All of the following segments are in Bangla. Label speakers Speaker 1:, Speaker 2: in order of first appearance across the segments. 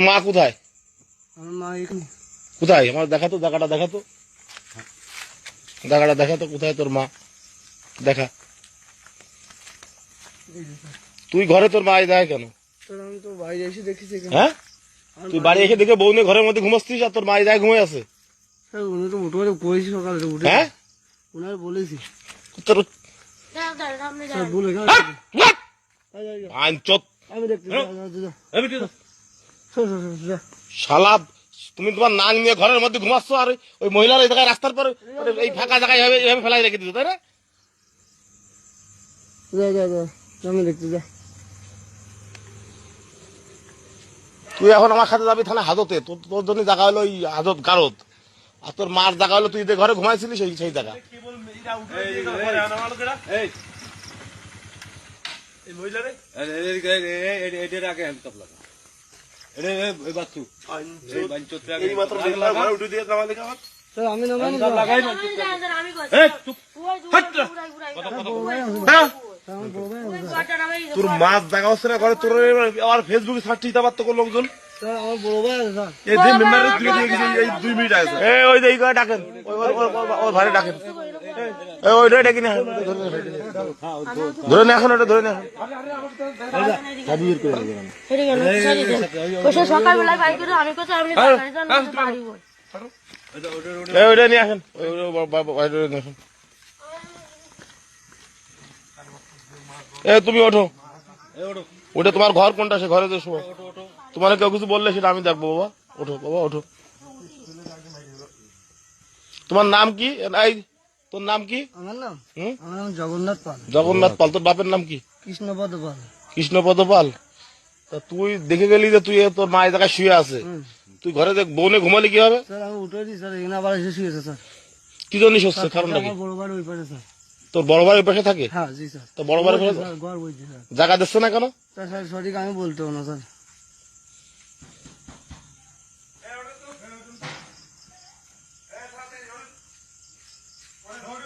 Speaker 1: মা কোথায়?
Speaker 2: আমার মা এখানে।
Speaker 1: কোথায়? আমার দেখাতো, জায়গাটা দেখাতো, জায়গাটা দেখাতো, কোথায় তোর মা? দেখা। তুই ঘরে তোর মা দেয় কেন?
Speaker 2: আমি তো বাইরে এসে দেখেছি।
Speaker 1: হ্যাঁ, তুই বাড়ি এসে দেখে বউ নিয়ে ঘরের মধ্যে ঘুমাচ্ছিস আর তোর মা দেয় ঘুমাই আছে।
Speaker 2: উনি তো উঠে বলেছি সকালে উঠে।
Speaker 1: হ্যাঁ,
Speaker 2: উনার বলেছি
Speaker 1: তোর
Speaker 2: বলে আমি দেখতে
Speaker 1: শালা, তুমি তোমার নাক নিয়ে ঘরের মধ্যে ঘুমাচ্ছ আর ওই মহিলার এই জায়গায় রাস্তার পর এই ফাঁকা জায়গায় এভাবে ফেলাই রেখে দিত, তাই না?
Speaker 2: আমি দেখতে যা।
Speaker 1: তুই এখন আমার সাথে যাবি থানা হাজতে, তোর জন্য জায়গা হলো ওই হাজত গারদ, আর তোর মার জায়গা হলো তুই যে ঘরে ঘুমাইছিলি সেই জায়গা।
Speaker 2: আমি নামাই
Speaker 1: তোর মাছ জায়গা হচ্ছে না ঘরে, তোর আবার ফেসবুকে ছাড়ছিস আবার তোকে লোকজন।
Speaker 2: আমার বড় ভাই আছে স্যার।
Speaker 1: এই যে মেম্বারের তুই দেখেছিস এই 2 মিনিট আছে। ওই যে এই করে ডাকেন, ওই ভারে ডাকেন, ওইটাই ডাকি না, ধরে না এখন, ওটা ধরে না এখন।
Speaker 3: সকালবেলায় বাড়ি করে আমি কোথাও আপনি বাড়ি বল
Speaker 1: ওইটা নিয়ে আসেন, আসেন। তুমি ওঠো, ওটা তোমার ঘর কোনটা, সে ঘরে যে শো। তোমার কেউ কিছু বললে সেটা আমি দেখবো। বাবা ওঠো, বাবা ওঠো। তোমার নাম কি? এই তোর নাম কি?
Speaker 2: আমার নাম জগন্নাথ পাল।
Speaker 1: জগন্নাথ পাল। তোর বাপের নাম কি?
Speaker 2: কৃষ্ণপদ পাল।
Speaker 1: কৃষ্ণপদ পাল। তা তুই দেখে গেলি যে তুই তোর মায়ের জায়গায় শুয়ে আছে, তুই ঘরে দেখ বউনে ঘুমালি কি হবে?
Speaker 2: স্যার আমি উঠেছি স্যার, এখানে আবার এসে শুয়েছে স্যার।
Speaker 1: কি জন্য হচ্ছে কারণটা কি?
Speaker 2: আমার বড় ভাই ওই পাশে স্যার।
Speaker 1: তোর বড় ভাই ওই পাশে থাকে?
Speaker 2: হ্যাঁ জি স্যার।
Speaker 1: তো বড় ভাই
Speaker 2: ঘর বলছি স্যার।
Speaker 1: জায়গা দিচ্ছে না কেন?
Speaker 2: স্যার সঠিক আমি বলতে না স্যার।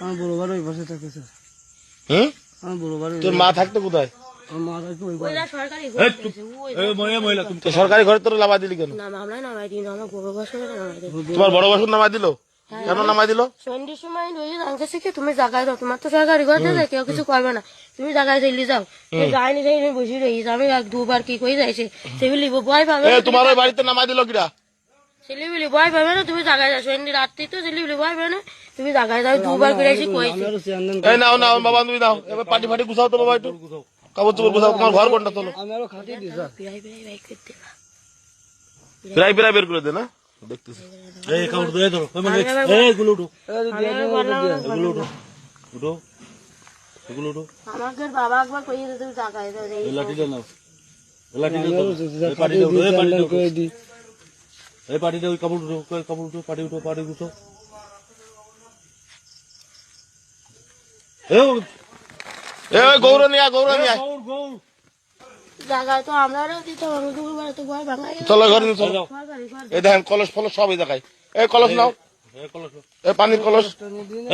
Speaker 2: আমার বড় ভাই ওই পাশে থাকে স্যার। আমার বড় ভাই।
Speaker 1: তোর মা থাকতো কোথায়?
Speaker 2: আমার মা থাকতো ওই পাশে।
Speaker 1: সরকারি ঘরে তোর নামাই দিলি কেন? তোমার বড় বাসন নামাই দিল কেন? নামাই দিল
Speaker 3: সন্ধ্যের সময় কি তুমি জায়গায় দাও, তোমার তো সরকারি ঘর দিয়ে কেউ কিছু করবে না, তুমি জায়গায় চলে যাও। যাইনি যাই বসে রয়েছি আমি, এক দুবার কি করে যাইছে সেগুলি ভয় পাবে।
Speaker 1: তোমার ওই বাড়িতে নামাই দিল কিরা?
Speaker 3: ছেলেগুলি ভয় পাবে না, তুমি জায়গায় যাও। সন্ধ্যে রাত্রি তো ছেলেগুলি ভয় পাবে না, তুমি জায়গায় যাও। দুবার করে এসে কইছি।
Speaker 1: এই নাও নাও বাবা, তুমি নাও এবার পাটি ফাটি গুছাও তো বাবা, একটু কাপড় চোপড় গুছাও। তোমার ঘর কোনটা তোলো?
Speaker 2: আমি আরো খাটিয়ে দিই স্যার।
Speaker 1: প্রায় প্রায় বের করে দে না, দেখতেছি।
Speaker 3: আমাদের বাবা একবার কইয়ে দিতে জায়গায় যাও।
Speaker 1: এই পাটিটা ওই কাপড় উঠো, কাপড় উঠো, পাটি উঠো, পাটি উঠো। গৌরনিয়া গৌরনিয়া
Speaker 3: জায়গায় তো আমরাও দিতাম, আমি দুবার তো ঘর ভাঙাই।
Speaker 1: চলো ঘরে চলো। এই দেখেন কলস ফলস সব এই জায়গায়। এই কলস নাও, এই পানির কলস,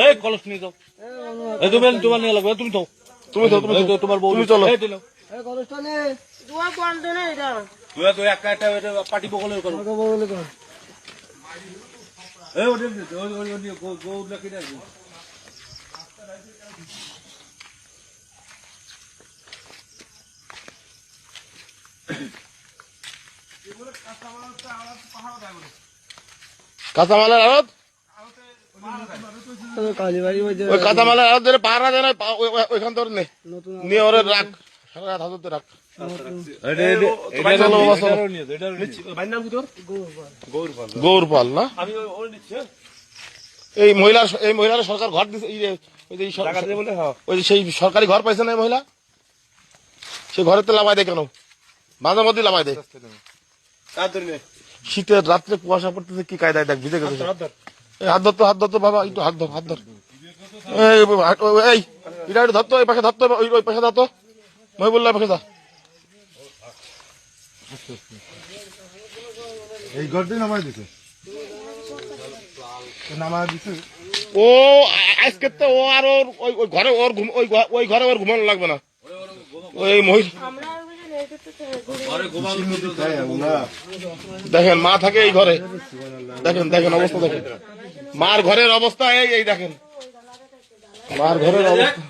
Speaker 1: এই কলস নিয়ে যাও। এই তোমার নিয়ে লাগবে, তুমি যাও, তুমি যাও, তুমি তোমার বউ, তুমি চলো।
Speaker 2: কলসটা নে
Speaker 3: দুয়া বন্ধ না এটা।
Speaker 1: তুই একটা পাটি বগলের করো। এই ওটা গৌ নাকি না? কাঁচামালের আড়ত, ওই কাঁচামালের আড়ত ধরে পাহারা দেয় না, ওইখান তোর নিয়ে ওরে রাখ, সারা রাত হাজতে রাখ। গৌরপাল না? এই মহিলার সরকার ঘর দিচ্ছে, ওই সেই সরকারি ঘর পাইছে না এই মহিলা, সে ঘরেতে লামাই দেয় কেন? মাঝে মধ্যে লামাই দেয়। শীতের রাত্রে কুয়াশা পড়তেছে, কি কায়দায় দেখ, ভিজে গেছে। হাত ধরতো, হাত ধরতো বাবা, একটু হাত ধর, হাত ধর। এই এটা একটু ধরতো, এই পাশে ধরতো, ওই পাশে ধরতো, মহিবুল্লাহ পাশে ধর।
Speaker 4: এই ঘরটি নামাই দিছে, নামাই দিছে।
Speaker 1: ও আজকে তো ও আর ওর ওই ঘরে ওর ওই ঘরে ওর ঘুমানো লাগবে না। ওই মহিলা দেখেন মা থাকে এই ঘরে, দেখেন দেখেন অবস্থা দেখেন, মার ঘরের অবস্থা এই এই দেখেন মার ঘরের অবস্থা।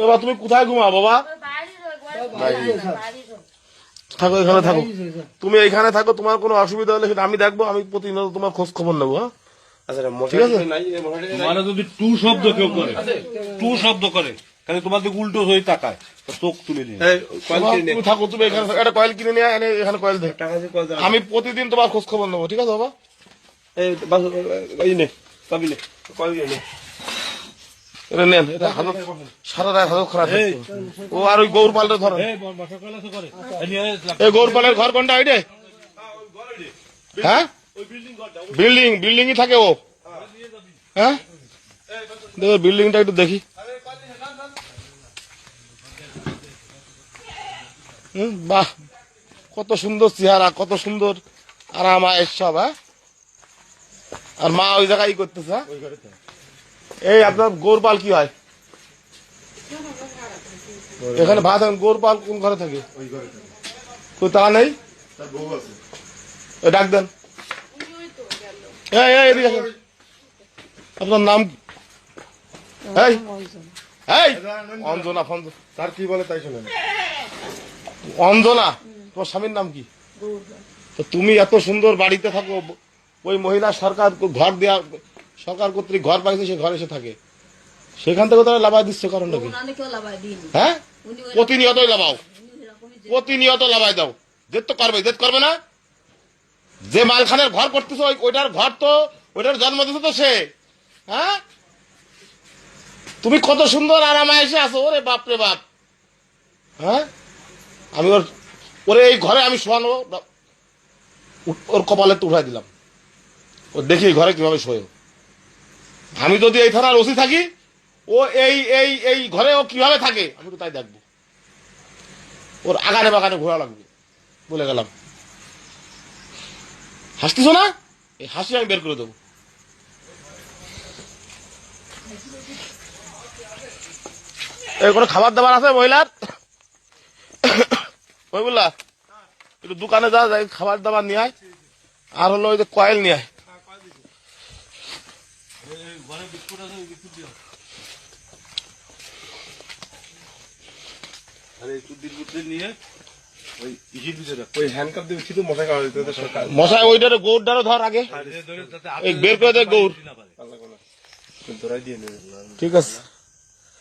Speaker 1: এবার তুমি কোথায় ঘুমা বাবা? থাকো এখানে থাকো, তুমি এইখানে থাকো, তোমার কোনো অসুবিধা হলে সেটা আমি দেখবো, আমি প্রতিনিয়ত তোমার খোঁজ খবর নেবো। হ্যাঁ ঠিক আছে।
Speaker 2: মানে যদি টু শব্দ কেউ করে, টু শব্দ করে তাহলে তোমার দিকে উল্টো হয়ে তাকায়, চোখ তুলে নিয়ে
Speaker 1: তুমি থাকো, তুমি এখানে একটা কয়েল কিনে নিয়ে এনে এখানে কয়েল দে, আমি প্রতিদিন তোমার খোঁজ খবর নেবো। ঠিক আছে বাবা? এটা নেন, এটা হাজত সারা রাত হাজত খারাপ হচ্ছে। ও আর ওই গৌর পালের ধরেন, এই গৌর পালের ঘর কোনটা ওইটা? হ্যাঁ বিল্ডিং, বিল্ডিংই থাকে ও। হ্যাঁ দেখো বিল্ডিংটা একটু দেখি। বাহ কত সুন্দর চেহারা, কত সুন্দর আরাম আয়েশ সব। হ্যাঁ আর মা ওই জায়গায় ই করতেছে। হ্যাঁ? এই আপনার গৌরপাল কি হয় এখানে ভাত? গৌরপাল কোন ঘরে থাকে? কোন তা নেই, ডাক দেন। এদিকে আসেন। আপনার নাম? এই এই অঞ্জনা ফঞ্জনা,
Speaker 4: তার কি বলে তাই শোনেন।
Speaker 1: অঞ্জনা তোমার স্বামীর নাম কি? তো তুমি এত সুন্দর বাড়িতে থাকো, ওই মহিলা সরকার ঘর দেওয়া, সরকার কর্তৃক ঘর পাইছে, সে ঘরে এসে থাকে, সেখান থেকে তারা লাভাই দিচ্ছে কারণটা কি? হ্যাঁ প্রতিনিয়তই লাভাও, প্রতিনিয়ত লাভাই দাও। জেদ তো করবে, জেদ করবে না? যে মালখানের ঘর করতেছে ওইটার ঘর তো, ওইটার জন্ম দিতে তো সে। হ্যাঁ তুমি কত সুন্দর আরামে এসে আছো, ওরে বাপ রে বাপ। হ্যাঁ আমি ওরে এই ঘরে আমি শোয়ানো, ওর কপালে তো উঠাই দিলাম, ও দেখি ঘরে কিভাবে শোয়। আমি যদি এই থানার ওসি থাকি, ও এই এই এই ঘরে ও কিভাবে থাকে আমি তো তাই দেখবো। ওর আগানে বাগানে ঘোরা লাগবে, বলে গেলাম। হাসতেছো না? এই হাসি আমি বের করে দেবো। এই কোনো খাবার দাবার আছে মহিলার? ওই বললা একটু দোকানে যা, যাই খাবার দাবার নিয়ে আয়, আর হলো ওই যে কয়েল নিয়ে আয়। মশাই ওইটার গৌরটারও ধর আগে, এই বের করে দে গৌর। ঠিক আছে।